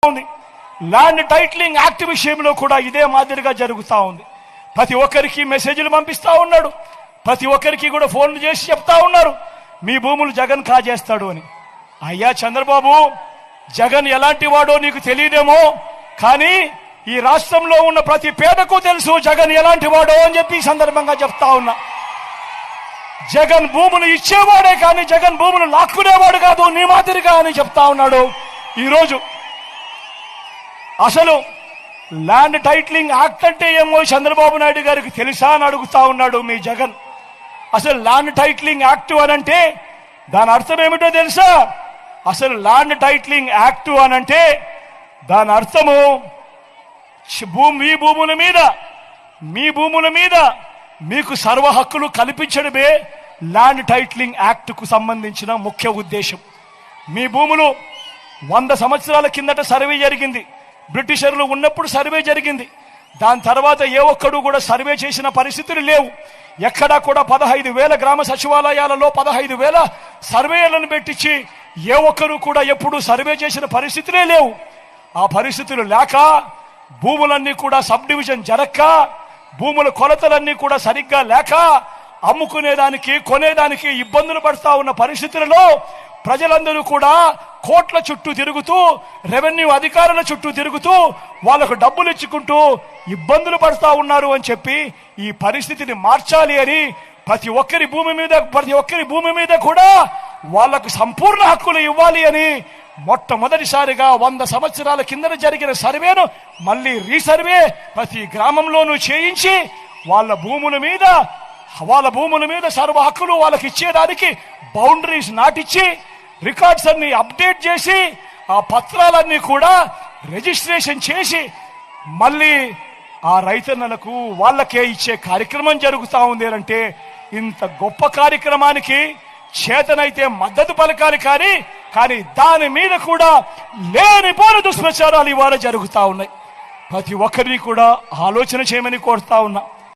ఉంది. Land titling act విషయంలో కూడా ఇదే మాదిరిగా జరుగుతూ ఉంది. ప్రతి ఒక్కరికి మెసేజ్లు పంపిస్తా ఉన్నాడు, ప్రతి ఒక్కరికి కూడా ఫోన్లు చేసి చెప్తా ఉన్నారు మీ భూములు జగన్ కాజేస్తాడు అని. అయ్యా చంద్రబాబు, జగన్ ఎలాంటి వాడో నీకు తెలియదేమో, కానీ ఈ రాష్ట్రంలో ఉన్న ప్రతి పేదకు తెలుసు జగన్ ఎలాంటి వాడో అని చెప్పి ఈ సందర్భంగా చెప్తా ఉన్నా. జగన్ భూములు ఇచ్చేవాడే కానీ జగన్ భూములు లాక్కునేవాడు కాదు నీ మాదిరిగా అని చెప్తా ఉన్నాడు. ఈరోజు అసలు ల్యాండ్ టైటిలింగ్ యాక్ట్ అంటే ఏమో చంద్రబాబు నాయుడు గారికి తెలుసా అని అడుగుతా ఉన్నాడు మీ జగన్. అసలు ల్యాండ్ టైటిలింగ్ యాక్ట్ అనంటే దాని అర్థం ఏమిటో తెలుసా? అసలు ల్యాండ్ టైటిలింగ్ యాక్ట్ అనంటే దాని అర్థము మీ భూముల మీద మీకు సర్వ హక్కులు కల్పించడమే ల్యాండ్ టైటిలింగ్ యాక్ట్ కు సంబంధించిన ముఖ్య ఉద్దేశం. మీ భూములు 100 సంవత్సరాల కిందట సర్వే జరిగింది, బ్రిటిషర్లు ఉన్నప్పుడు సర్వే జరిగింది. దాని తర్వాత ఏ ఒక్కడు కూడా సర్వే చేసిన పరిస్థితులు లేవు. ఎక్కడా కూడా 15,000 గ్రామ సచివాలయాలలో 15,000 సర్వేలను పెట్టించి ఏ ఒక్కరు కూడా ఎప్పుడు సర్వే చేసిన పరిస్థితులే లేవు. ఆ పరిస్థితులు లేక భూములన్నీ కూడా సబ్ డివిజన్ జరక్క, భూముల కొలతలన్నీ కూడా సరిగ్గా లేక అమ్ముకునేదానికి కొనేదానికి ఇబ్బందులు పడుతూ ఉన్న పరిస్థితులలో ప్రజలందరూ కూడా కోట్ల చుట్టూ తిరుగుతూ, రెవెన్యూ అధికారుల చుట్టూ తిరుగుతూ వాళ్ళకు డబ్బులు ఇచ్చుకుంటూ ఇబ్బందులు పడుతూ ఉన్నారు అని చెప్పి ఈ పరిస్థితిని మార్చాలి అని ప్రతి ఒక్కరి భూమి మీద కూడా వాళ్లకు సంపూర్ణ హక్కులు ఇవ్వాలి అని మొట్టమొదటిసారిగా 100 సంవత్సరాల కింద జరిగిన సర్వేను మళ్ళీ రీసర్వే ప్రతి గ్రామంలోనూ చేయించి వాళ్ళ భూముల మీద సర్వ హక్కులు వాళ్ళకి ఇచ్చేదానికి బౌండరీస్ నాటిచ్చి రికార్డ్స్ అన్ని అప్డేట్ చేసి ఆ పత్రాలన్నీ కూడా రిజిస్ట్రేషన్ చేసి మళ్ళీ ఆ రైతన్నలకు వాళ్ళకే ఇచ్చే కార్యక్రమం జరుగుతూ ఉంది అంటే ఇంత గొప్ప కార్యక్రమానికి చేతనైతే మద్దతు పలకాలి, కానీ దాని మీద కూడా లేనిపోని దుష్ప్రచారాలు ఇవాళ జరుగుతూ ఉన్నాయి. ప్రతి ఒక్కరిని కూడా ఆలోచన చేయమని కోరుతా ఉన్నా.